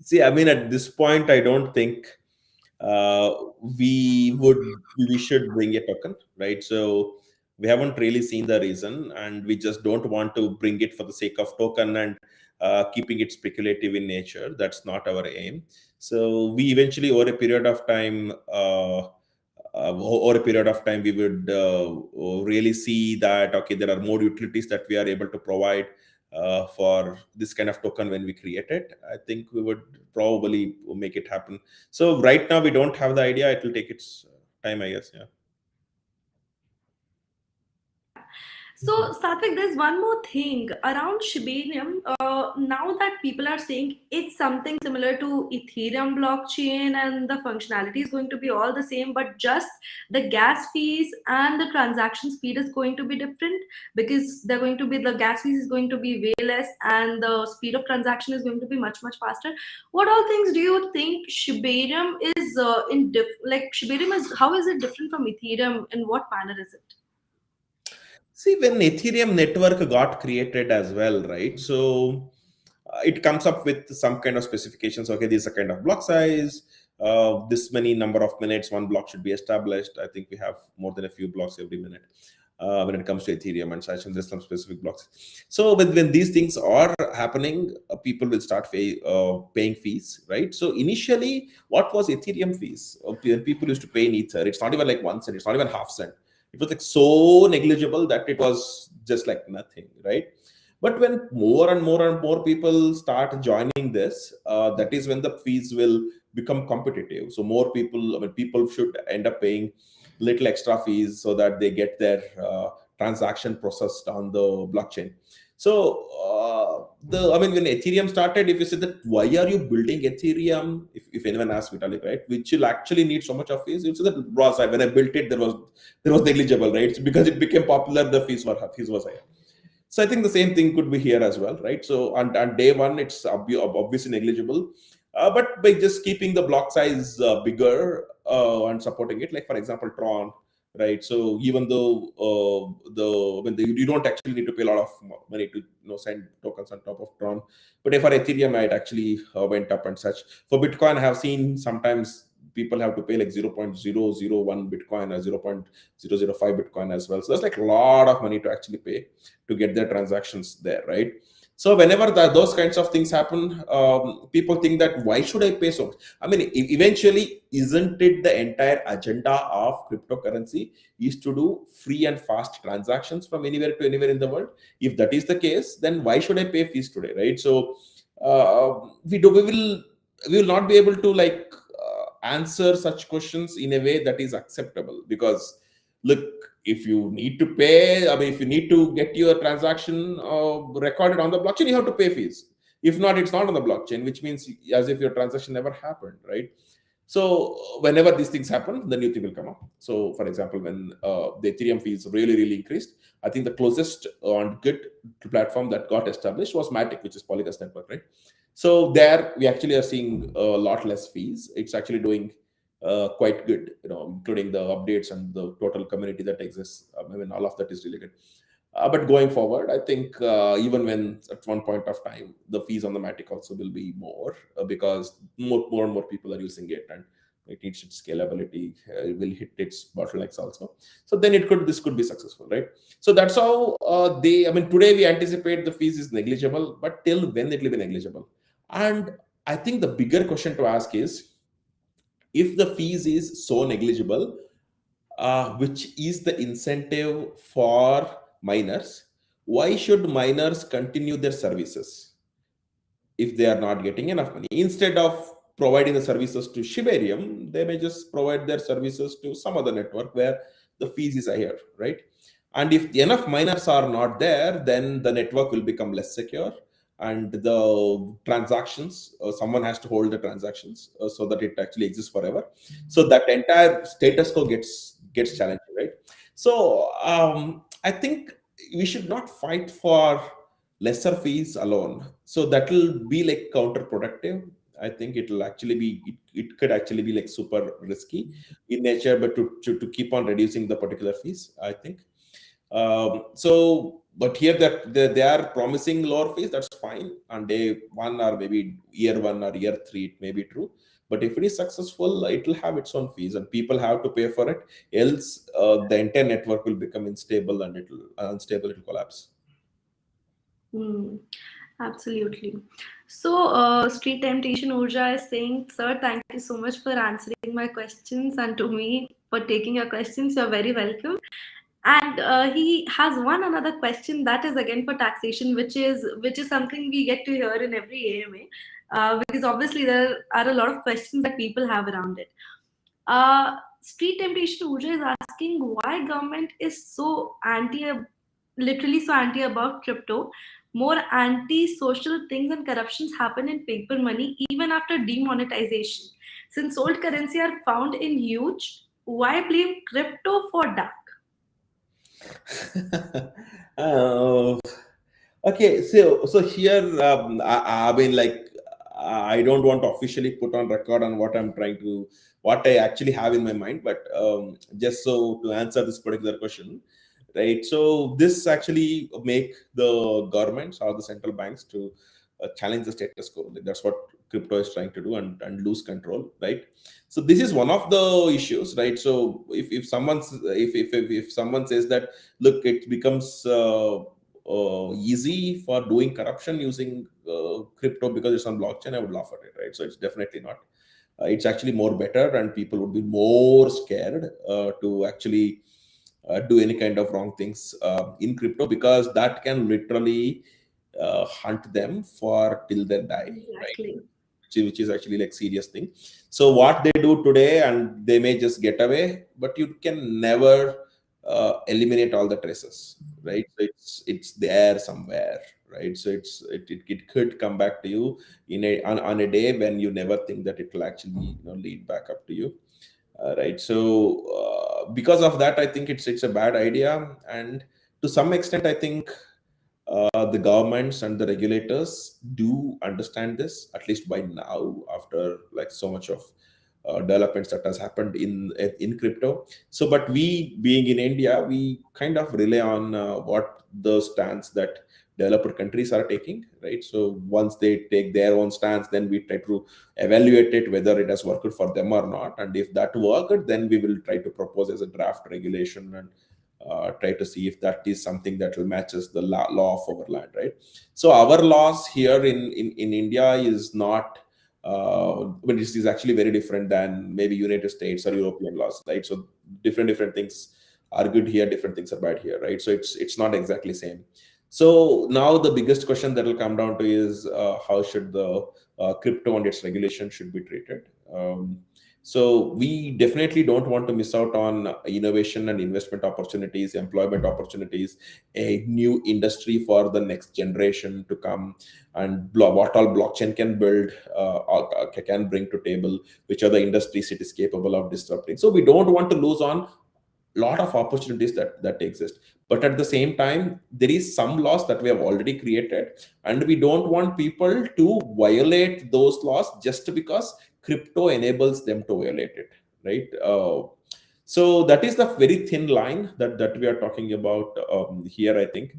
See, I mean, at this point, I don't think uh, we should bring a token, right? So we haven't really seen the reason, and we just don't want to bring it for the sake of token and keeping it speculative in nature. That's not our aim. So we eventually, over a period of time, over a period of time, we would really see that okay, there are more utilities that we are able to provide for this kind of token when we create it. I think we would probably make it happen. So right now we don't have the idea. It will take its time, I guess. Yeah. So, Satvik, there's one more thing around Shibarium. Now that people are saying it's something similar to Ethereum blockchain and the functionality is going to be all the same, but just the gas fees and the transaction speed is going to be different, because they're going to be, the gas fees is going to be way less and the speed of transaction is going to be much, much faster. What all things do you think Shibarium is like Shibarium is, how is it different from Ethereum? In what manner is it? See, when Ethereum network got created as well, right? So it comes up with some kind of specifications. Okay, this is a kind of block size. This many number of minutes one block should be established. I think we have more than a few blocks every minute when it comes to Ethereum and such. And there's some specific blocks. So when these things are happening, people will start paying fees, right? So initially, what was Ethereum fees? People used to pay in Ether. It's not even like 1 cent. It's not even half cent. It was like so negligible that it was just like nothing, right? But when more and more and more people start joining this, that is when the fees will become competitive. So more people, I mean, people should end up paying little extra fees so that they get their transaction processed on the blockchain. So I mean, when Ethereum started, if you said that why are you building Ethereum, if anyone asks Vitalik, right, which will actually need so much of fees, you say that was when I built it, there was negligible, right? So because it became popular, the fees was higher. So I think the same thing could be here as well, right? So on day one, it's obviously negligible, but by just keeping the block size bigger and supporting it, like for example Tron, right? So even though you don't actually need to pay a lot of money to send tokens on top of Tron, but if for Ethereum it actually went up and such. For Bitcoin, I have seen sometimes people have to pay like 0.001 Bitcoin or 0.005 Bitcoin as well. So that's like a lot of money to actually pay to get their transactions there, right? So whenever those kinds of things happen, people think that why should I pay so much? I mean, eventually, isn't it the entire agenda of cryptocurrency is to do free and fast transactions from anywhere to anywhere in the world? If that is the case, then why should I pay fees today, right? So we will not be able to like answer such questions in a way that is acceptable, because look, if you need to pay, I mean, if you need to get your transaction recorded on the blockchain, you have to pay fees. If not, it's not on the blockchain, which means as if your transaction never happened, right? So whenever these things happen, the new thing will come up. So for example, when the Ethereum fees really increased, I think the closest on good platform that got established was Matic, which is Polygon's network, right? So there we actually are seeing a lot less fees. It's actually doing quite good, including the updates and the total community that exists. I mean, all of that is really good. But going forward, I think even when at one point of time, the fees on the Matic also will be more because more and more people are using it, and it needs its scalability. It will hit its bottlenecks also. So then this could be successful, right? So that's how I mean, today we anticipate the fees is negligible, but till when it will be negligible? And I think the bigger question to ask is, if the fees is so negligible, which is the incentive for miners, why should miners continue their services if they are not getting enough money? Instead of providing the services to Shibarium, they may just provide their services to some other network where the fees is higher, right? And if enough miners are not there, then the network will become less secure, and the transactions, someone has to hold the transactions so that it actually exists forever. So that entire status quo gets challenged, right? So I think we should not fight for lesser fees alone. So that will be like counterproductive. I think it'll actually be it could actually be like super risky in nature, but to keep on reducing the particular fees, I think. But here that they are promising lower fees, that's fine. On day one or maybe year one or year three, it may be true. But if it is successful, it will have its own fees, and people have to pay for it. Else, the entire network will become unstable, and it will unstable. It will collapse. Hmm. Absolutely. So, Street Temptation Urja is saying, Sir, thank you so much for answering my questions and to me for taking your questions. You're very welcome. And he has one another question that is again for taxation, which is something we get to hear in every AMA, because obviously there are a lot of questions that people have around it. Street Temptation Uja is asking why government is so literally so anti about crypto. More anti-social things and corruptions happen in paper money even after demonetization. Since old currency are found in huge, why blame crypto for dark? uh, Okay, so here, I mean, like, I don't want to officially put on record on what I actually have in my mind, but just so to answer this particular question, right? So this actually make the governments or the central banks to challenge the status quo. Like, that's what crypto is trying to do, and lose control, right? So this is one of the issues, right? So if someone says that, look, it becomes easy for doing corruption using crypto because it's on blockchain, I would laugh at it, right? So it's definitely not. It's actually more better, and people would be more scared to actually do any kind of wrong things in crypto, because that can literally hunt them for till they die, right? Exactly. Which is actually like serious thing. So what they do today, and they may just get away, but you can never eliminate all the traces, right? So it's there somewhere, right? So it could come back to you on a day when you never think that it will actually lead back up to you, right? So because of that, I think it's a bad idea, and to some extent, I think the governments and the regulators do understand this, at least by now, after like so much of developments that has happened in crypto. So but we being in India, we kind of rely on what the stance that developer countries are taking, right? So once they take their own stance, then we try to evaluate it whether it has worked for them or not, and if that worked, then we will try to propose as a draft regulation, and try to see if that is something that will matches the law of our land, right? So our laws here in India is not, but this is actually very different than maybe United States or European laws, right? So different things are good here, different things are bad here, right? So it's not exactly same. So now the biggest question that will come down to is how should the crypto and its regulation should be treated. So we definitely don't want to miss out on innovation and investment opportunities, employment opportunities, a new industry for the next generation to come, and what all blockchain can build, or can bring to table, which are the industries it is capable of disrupting. So we don't want to lose on lot of opportunities that exist, but at the same time there is some laws that we have already created, and we don't want people to violate those laws just because crypto enables them to violate it, right? So that is the very thin line that we are talking about here, I think.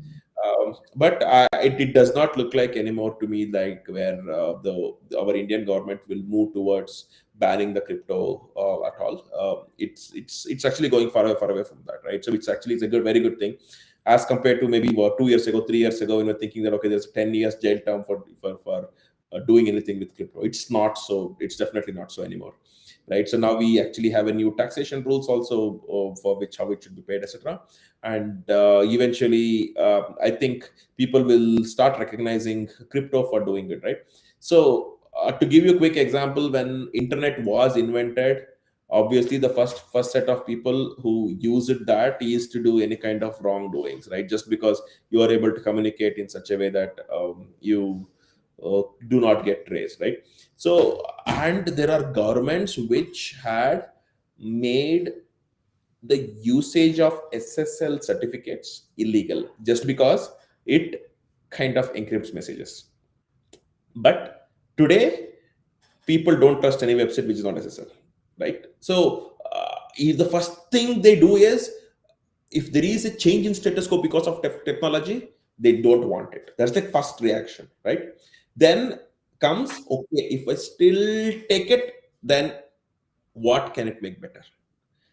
But it does not look like anymore to me like where our Indian government will move towards banning the crypto at all. It's actually going far away from that, right? So it's a very good thing, as compared to maybe 2 years ago, 3 years ago, when we're thinking that okay, there's a 10 years jail term for doing anything with crypto. It's not so. It's definitely not so anymore, right? So now we actually have a new taxation rules also, for which how it should be paid, etc. And eventually, I think people will start recognizing crypto for doing it, right? So to give you a quick example, when internet was invented, obviously the first set of people who use it that is to do any kind of wrongdoings, right? Just because you are able to communicate in such a way that you do not get traced, right? So, and there are governments which had made the usage of SSL certificates illegal just because it kind of encrypts messages. But today, people don't trust any website which is not SSL, right? So, if the first thing they do is, if there is a change in status quo because of technology, they don't want it. That's the first reaction, right? Then comes, okay, if I still take it, then what can it make better?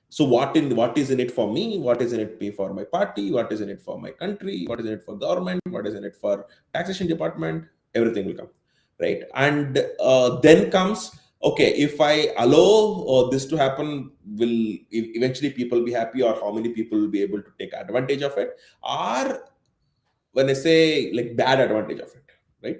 So what is in it for me? What is in it pay for my party? What is in it for my country? What is in it for government? What is in it for taxation department? Everything will come, right? And then comes, okay, if I allow this to happen, will eventually people be happy, or how many people will be able to take advantage of it? Or when I say like bad advantage of it, right?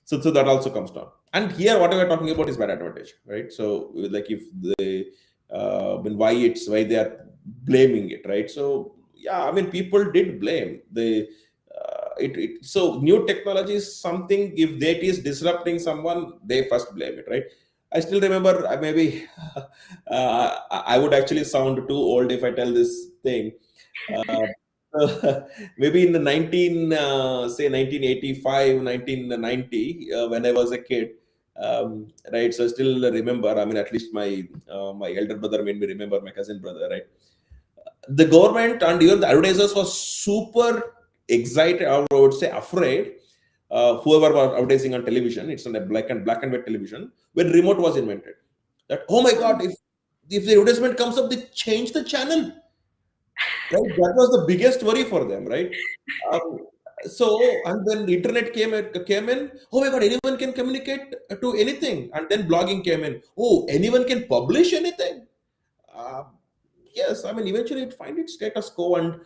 So that also comes down. And here, what we're talking about is bad advantage, right? So like if they, when why they are blaming it, right? So yeah, I mean people did blame the. So new technology is something, if that is disrupting someone, they first blame it, right? I still remember, maybe I would actually sound too old if I tell this thing. Uh, maybe in the 1985, 1990, when I was a kid, right? So I still remember. I mean, at least my elder brother made me remember my cousin brother, right? The government and even the advertisers was super excited, or I would say afraid. Whoever was advertising on television, it's on a black and white television, when remote was invented. That, oh my God, if the advertisement comes up, they change the channel. Right? That was the biggest worry for them, right? Um, so, and when the internet came in, oh my God, anyone can communicate to anything. And then blogging came in. Oh, anyone can publish anything. Uh, yes, I mean, eventually it find its status quo, and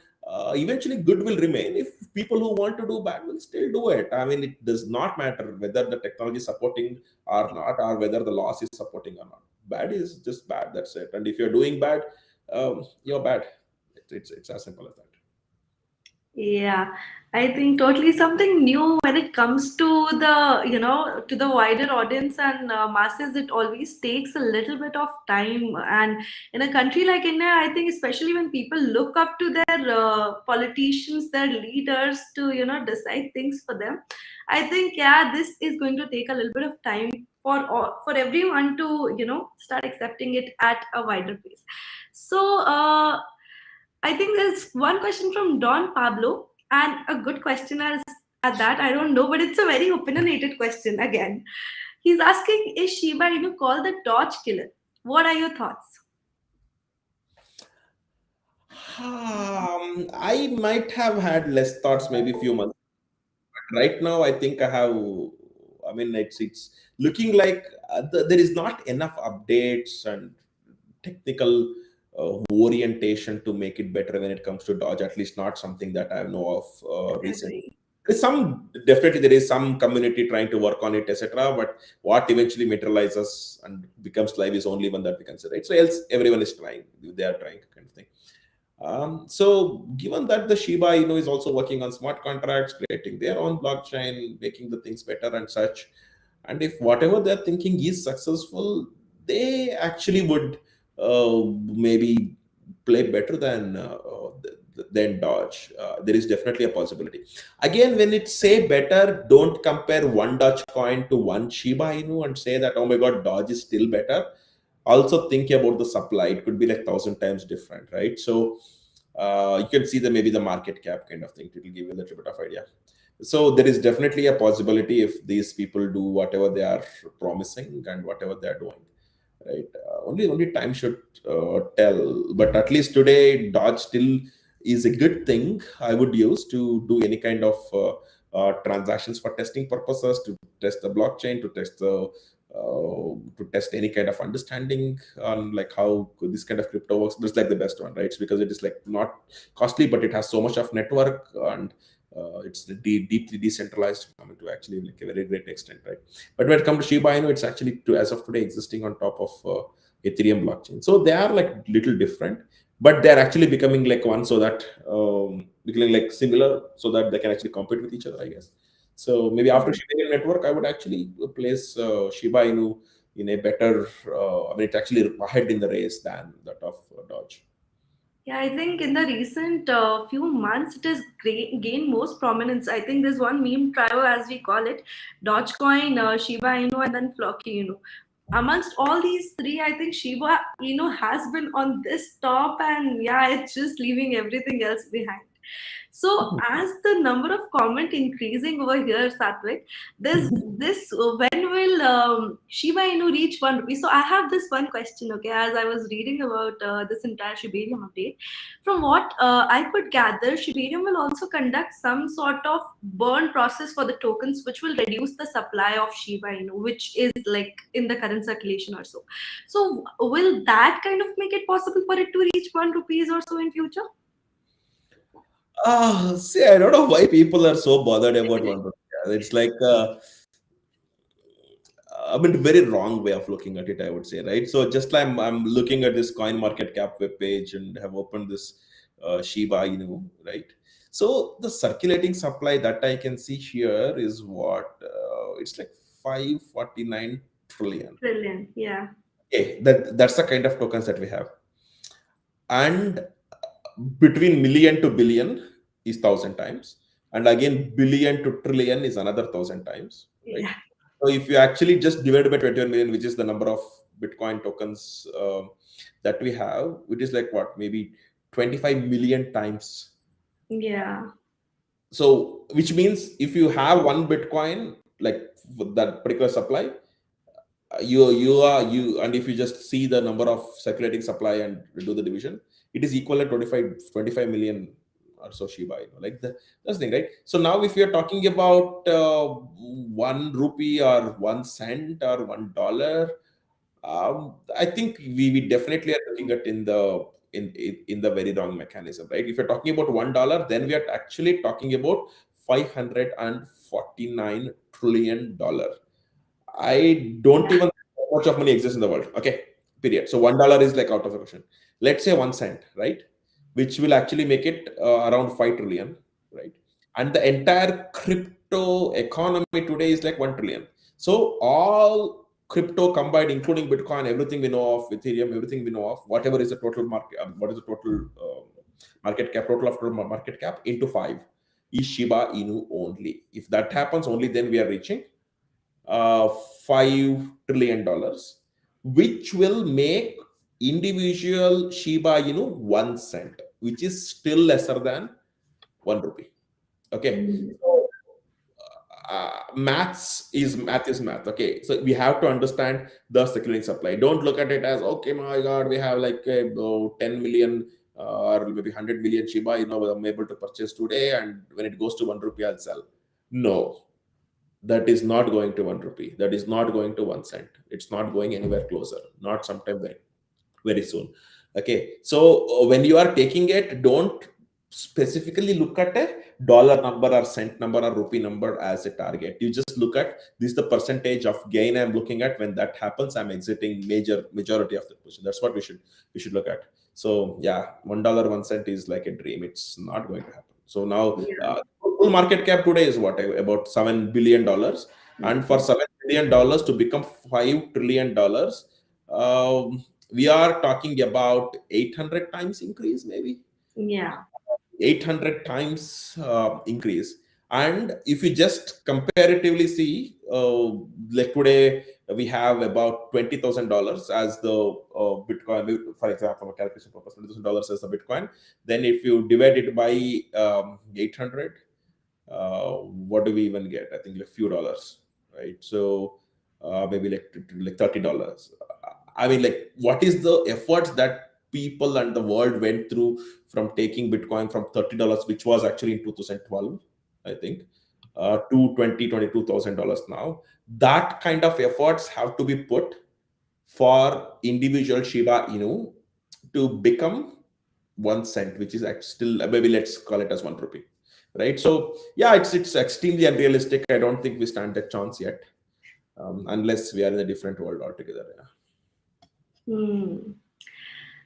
eventually good will remain. If people who want to do bad will still do it. I mean, it does not matter whether the technology is supporting or not, or whether the laws is supporting or not. Bad is just bad. That's it. And if you're doing bad, you're bad. It's as simple as that. Yeah, I think totally something new when it comes to to the wider audience and masses. It always takes a little bit of time, and in a country like India, I think especially when people look up to their politicians, their leaders to decide things for them, I think yeah, this is going to take a little bit of time for everyone to start accepting it at a wider pace. So. I think there's one question from Don Pablo, and a good question at that. I don't know, but it's a very opinionated question again. He's asking, is Shiba Inu called the Dodge Killer? What are your thoughts? I might have had less thoughts maybe few months. But right now, I think I have. I mean, it's looking like there is not enough updates and technical orientation to make it better when it comes to Dodge. At least not something that I know of recently. Agree. There's some, definitely there is some community trying to work on it, etc. But what eventually materializes and becomes live is only one that we consider. Right? So else everyone is trying. They are trying, kind of thing. So, given that the Shiba Inu is also working on smart contracts, creating their own blockchain, making the things better and such, and if whatever they're thinking is successful, they actually would maybe play better than Dodge. There is definitely a possibility. Again, when it say better, don't compare one Dodge coin to one Shiba Inu and say that, oh my God, Dodge is still better. Also think about the supply. It could be like 1,000 times different, right? So you can see the maybe the market cap kind of thing. It will give you a little bit of idea. So there is definitely a possibility if these people do whatever they are promising and whatever they are doing, right? Only time should tell. But at least today, Dodge still is a good thing I would use to do any kind of transactions for testing purposes, to test the blockchain, to test any kind of understanding on like how this kind of crypto works. This is like the best one, right? It's because it is like not costly, but it has so much of network, and It's deeply decentralized, I mean, to actually like a very great extent, right? But when it comes to Shiba Inu, it's actually as of today existing on top of Ethereum blockchain. So they are like little different, but they're actually becoming like one, so that becoming like similar, so that they can actually compete with each other, I guess. So maybe after Shiba Inu network, I would actually place Shiba Inu in a better, I mean, it's actually ahead in the race than that of Dodge. Yeah, I think in the recent few months, it has gained most prominence. I think there's one meme trio, as we call it, Dogecoin, Shiba Inu, and then Flocky Inu. Amongst all these three, I think Shiba Inu has been on this top, and yeah, it's just leaving everything else behind. So, as the number of comment increasing over here, Satvik, there's this when will Shiba Inu reach 1 rupee? So, I have this one question. Okay, as I was reading about this entire Shibarium update, from what I could gather, Shibarium will also conduct some sort of burn process for the tokens, which will reduce the supply of Shiba Inu, which is like in the current circulation or so. So, will that kind of make it possible for it to reach 1 rupees or so in future? See, I don't know why people are so bothered about one rupee. It's like, I mean, very wrong way of looking at it, I would say, right? So just like I'm looking at this coin market cap web page and have opened this Shiba Inu, right? So the circulating supply that I can see here is what, it's like 549 trillion. Brilliant. Yeah. Okay, that's the kind of tokens that we have. And between million to billion is 1,000 times, and again billion to trillion is another 1,000 times, right? Yeah. So if you actually just divide by 21 million, which is the number of Bitcoin tokens that we have, which is like what, maybe 25 million times. Yeah. So which means if you have one Bitcoin, like with that particular supply, you and if you just see the number of circulating supply and do the division, it is equal to 25 million or so Shiba Inu, like that's the thing, right? So now if you're talking about 1 rupee or 1 cent or $1, I think we definitely are looking at in the very wrong mechanism, right? If you're talking about $1, then we are actually talking about 549 trillion dollar. I don't Yeah. even know how much of money exists in the world. Okay, period. So $1 is like out of the question. Let's say 1 cent, right? Which will actually make it around 5 trillion, right? And the entire crypto economy today is like 1 trillion. So all crypto combined, including Bitcoin, everything we know of, Ethereum, everything we know of, whatever is the total market, what is the total market cap, total of total market cap into five is Shiba Inu only. If that happens, only then we are reaching uh, $5 trillion, which will make individual Shiba Inu 1 cent, which is still lesser than 1 rupee. Okay, Mm. so math is math. Okay, so we have to understand the circulating supply. Don't look at it as, okay, my God, we have like 10 million or maybe 100 million Shiba Inu I'm able to purchase today, and when it goes to 1 rupee, I'll sell. No, that is not going to 1 rupee. That is not going to 1 cent. It's not going anywhere closer. Not sometime very soon. Okay, so when you are taking it, don't specifically look at a dollar number or cent number or rupee number as a target. You just look at this is the percentage of gain I'm looking at. When that happens, I'm exiting majority of the position. That's what we should look at. So yeah, $1 1 cent is like a dream. It's not going to happen. So now Yeah. full market cap today is what, about $7 billion, and for $7 billion to become $5 trillion, we are talking about 800 times increase, maybe Yeah. 800 times increase. And if you just comparatively see, like today we have about $20,000 as the Bitcoin, for example, for calculation purpose, $20,000 as the Bitcoin. Then if you divide it by 800, what do we even get? I think like few dollars, right? So maybe like $30. I mean, like, what is the efforts that people and the world went through from taking Bitcoin from $30, which was actually in 2012, I think, to 22,000 dollars now. That kind of efforts have to be put for individual Shiba Inu to become 1 cent, which is actually still, maybe let's call it as 1 rupee. right? So yeah, it's extremely unrealistic. I don't think we stand a chance yet, unless we are in a different world altogether. Yeah. Hmm.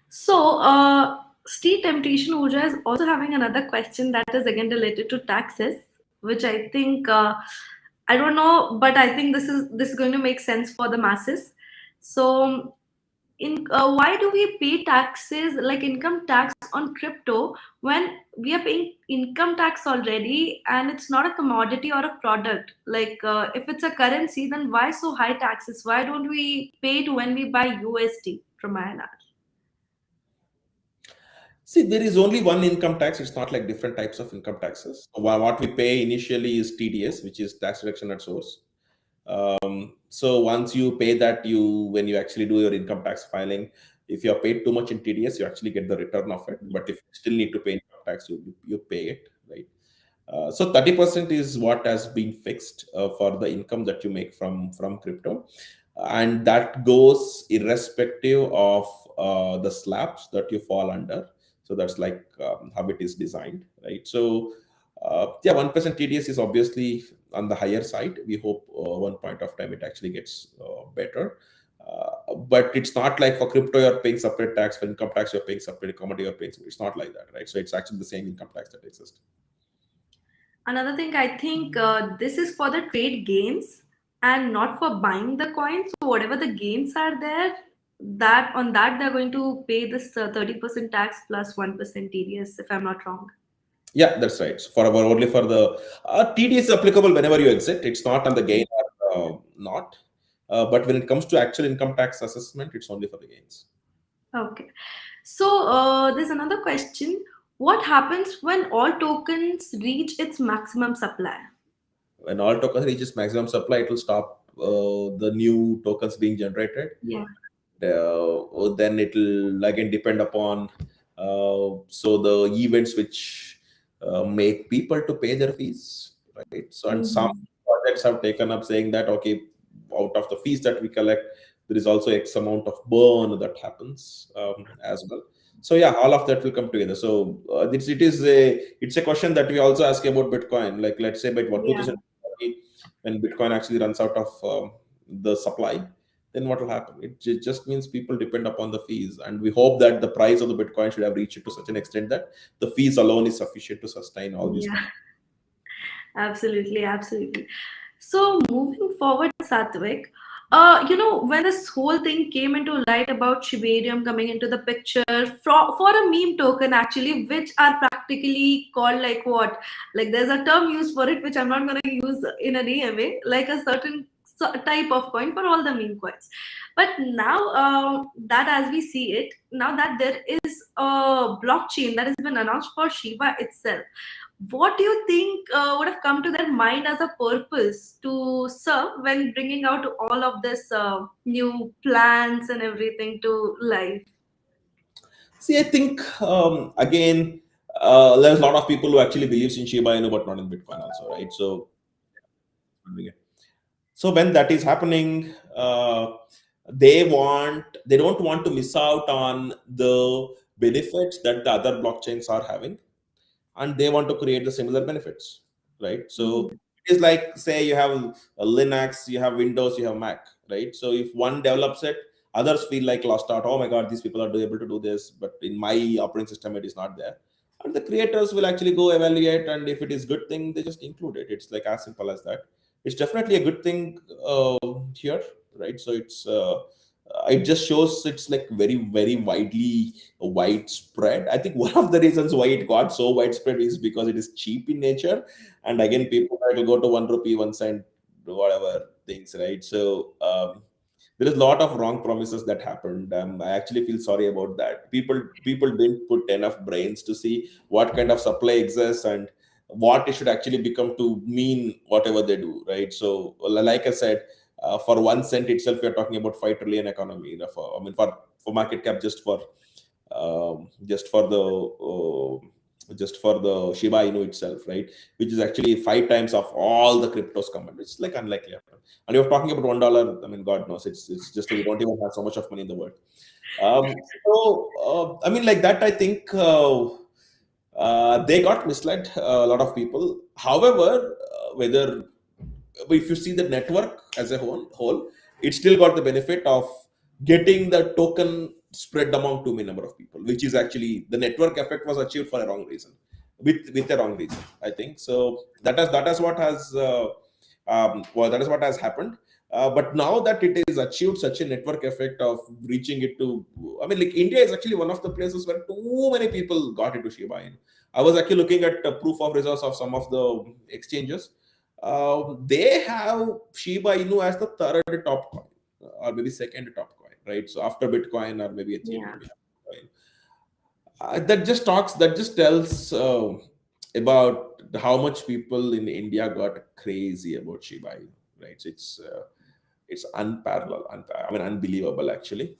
So, Steve Temptation Uja is also having another question that is again related to taxes, which I think I don't know, but I think this is going to make sense for the masses. So, in why do we pay taxes like income tax on crypto when we are paying income tax already and it's not a commodity or a product? Like, if it's a currency, then why so high taxes? Why don't we pay it when we buy USD from INR? See, there is only one income tax. It's not like different types of income taxes. What we pay initially is TDS, which is tax deduction at source. So once you pay that, you when you actually do your income tax filing, if you are paid too much in TDS, you actually get the return of it. But if you still need to pay income tax, you pay it, right? So 30% is what has been fixed for the income that you make from crypto, and that goes irrespective of the slabs that you fall under. So that's like how it is designed, right? So yeah, 1% TDS is obviously on the higher side. We hope one point of time it actually gets better. But it's not like for crypto you're paying separate tax, for income tax you're paying separate, commodity you're paying. It's not like that, right? So it's actually the same income tax that exists. Another thing, I think this is for the trade gains and not for buying the coins. So whatever the gains are there, that on that they're going to pay this 30% tax plus 1% TDS, if I'm not wrong. Yeah, that's right. So for our only for the TD is applicable whenever you exit. It's not on the gain or not. But when it comes to actual income tax assessment, it's only for the gains. Okay. So there's another question. What happens when all tokens reach its maximum supply? When all tokens reaches maximum supply, it will stop the new tokens being generated. Yeah. Then it will again depend upon so the events which make people to pay their fees, right? So and some Mhm. projects have taken up saying that okay, out of the fees that we collect, there is also X amount of burn that happens as well. So yeah, all of that will come together. So it's a question that we also ask about Bitcoin. Like let's say by what Yeah. 2040, when Bitcoin actually runs out of the supply, then what will happen? It just means people depend upon the fees, and we hope that the price of the Bitcoin should have reached to such an extent that the fees alone is sufficient to sustain all these. Yeah. Absolutely, absolutely. So moving forward, Satvik, when this whole thing came into light about Shibarium coming into the picture for a meme token, actually, which are practically called like what? Like there's a term used for it, which I'm not going to use in any way, like a certain type of coin for all the meme coins. But now that as we see it, now that there is a blockchain that has been announced for Shiba itself, what do you think would have come to their mind as a purpose to serve when bringing out all of this new plans and everything to life? See, I think again, there's a lot of people who actually believes in Shiba Inu, but not in Bitcoin also, right? So when that is happening, they don't want to miss out on the benefits that the other blockchains are having, and they want to create the similar benefits, right? So Mhm. it is like say you have a Linux, you have Windows, you have Mac, right? So if one develops it, others feel like lost out. Oh my God, these people are able to do this, but in my operating system it is not there. And the creators will actually go evaluate, and if it is good thing, they just include it. It's like as simple as that. It's definitely a good thing here, right? So it just shows it's like very widely widespread. I think one of the reasons why it got so widespread is because it is cheap in nature, and again, people try to go to 1 rupee, 1 cent, whatever things, right? So there is a lot of wrong promises that happened. I actually feel sorry about that. People didn't put enough brains to see what kind of supply exists and what it should actually become to mean whatever they do, right? So, like I said, for 1 cent itself, we are talking about 5 trillion economy. I mean, for market cap, just for the Shiba Inu itself, right? Which is actually 5 times of all the cryptos combined. It's like unlikely. And you're talking about $1. I mean, God knows, it's just we don't even have so much of money in the world. I mean, like that. I think. They got misled, a lot of people. However, whether if you see the network as a whole, it still got the benefit of getting the token spread among too many number of people, which is actually the network effect was achieved for a wrong reason, with a wrong reason, I think. So that is what has that is what has happened. But now that it is achieved such a network effect of reaching it to, I mean, like India is actually one of the places where too many people got into Shiba Inu. I was actually looking at proof of reserves of some of the exchanges. They have Shiba Inu as the third top coin, or maybe second top coin, right? So after Bitcoin or maybe Yeah. Ethereum. Bitcoin. That just tells about how much people in India got crazy about Shiba Inu, right? So it's unparalleled, I mean, unbelievable actually.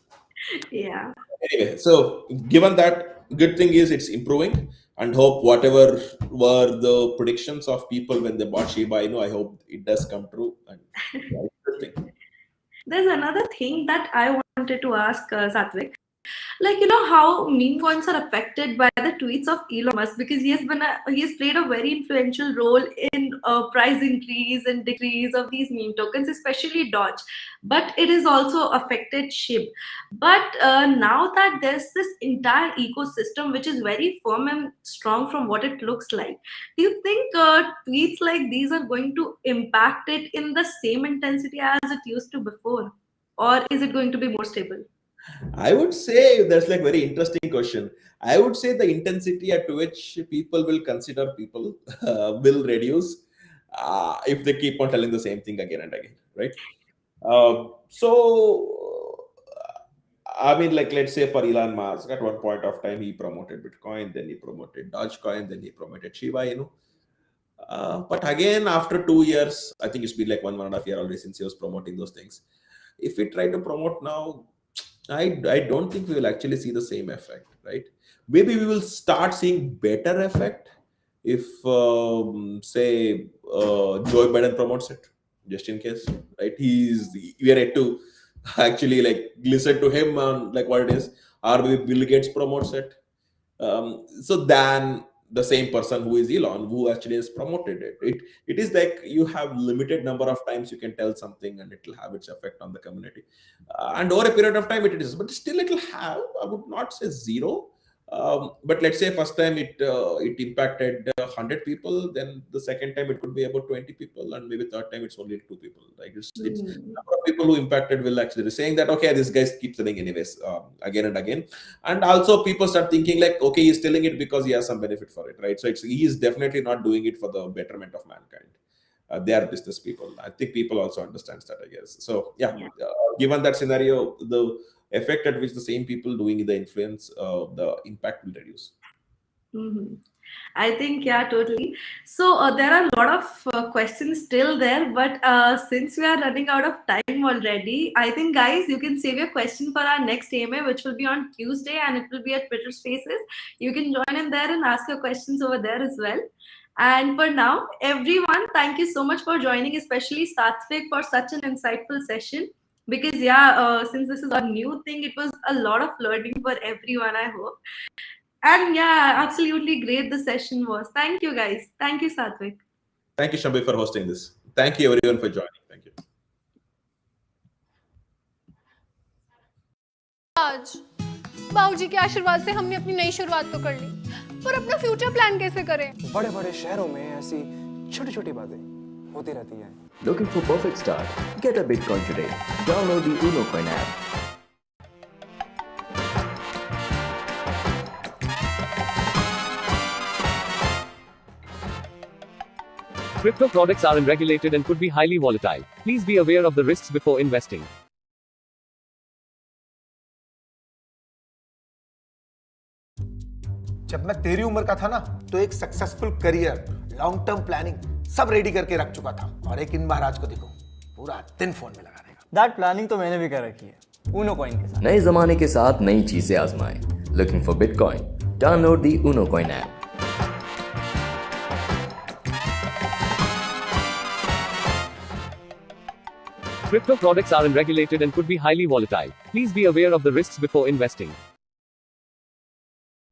Yeah. Anyway, so given that, good thing is it's improving, and hope whatever were the predictions of people when they bought Shiba Inu, I hope it does come true. And yeah, it's a good thing. There's another thing that I wanted to ask Satvik. Like, how meme coins are affected by the tweets of Elon Musk, because he has played a very influential role in price increase and decrease of these meme tokens, especially Dodge. But it has also affected Shib. But now that there's this entire ecosystem which is very firm and strong from what it looks like, do you think tweets like these are going to impact it in the same intensity as it used to before, or is it going to be more stable? I would say that's like very interesting question. I would say the intensity at which people will consider people will reduce if they keep on telling the same thing again and again, right? So, I mean, like, let's say for Elon Musk, at one point of time, he promoted Bitcoin, then he promoted Dogecoin, then he promoted Shiba Inu. But again, after 2 years, I think it's been like one and a half year already since he was promoting those things. If we try to promote now, I don't think we will actually see the same effect, right? Maybe we will start seeing better effect if, say, Joe Biden promotes it, just in case, right? We are yet to actually like listen to him on like what it is, or maybe Bill Gates promotes it. So then the same person who is Elon, who actually has promoted it. It is like you have limited number of times you can tell something and it will have its effect on the community. And over a period of time it is, but still it will have, I would not say zero. But let's say first time it impacted 100 people, then the second time it could be about 20 people, and maybe third time it's only 2 people. Like it's Hmm. number of people who impacted will actually be saying that okay, this guy keeps selling anyways, again and again. And also people start thinking like okay, he's telling it because he has some benefit for it, right? So he is definitely not doing it for the betterment of mankind. They are business people. I think people also understands that, I guess. So yeah, Yeah. given that scenario, the effect at which the same people doing the influence, the impact will reduce. Mhm. I think, yeah, totally. So there are a lot of questions still there, but since we are running out of time already, I think, guys, you can save your question for our next AMA, which will be on Tuesday, and it will be at Twitter Spaces. You can join in there and ask your questions over there as well. And for now, everyone, thank you so much for joining, especially Satvik, for such an insightful session. Because, yeah, since this is a new thing, it was a lot of learning for everyone, I hope. And yeah, absolutely great the session was. Thank you, guys. Thank you, Satvik. Thank you, Shambi, for hosting this. Thank you, everyone, for joining. Thank you. आज बाबूजी के आशीर्वाद से हमने अपनी नई शुरुआत तो कर ली, पर अपना फ्यूचर प्लान कैसे करें? बड़े बड़े शहरों में ऐसी छोटी छोटी बातें होती रहती हैं। Looking for perfect start? Get a Bitcoin today. Download the Unocoin app. Crypto products are unregulated and could be highly volatile. Please be aware of the risks before investing. जब मैं तेरी उम्र का था ना, तो एक successful career, long term planning सब रेडी करके रख चुका था, और एक इन महाराज को देखो, पूरा दिन फोन में लगा रहेगा। दैट प्लानिंग तो मैंने भी कर रखी है, ऊनो कॉइन के साथ। नए जमाने के साथ नई चीजें आजमाएं। Looking for Bitcoin? Download the Unocoin app. Crypto products are unregulated and could be highly volatile. Please be aware of the risks before investing.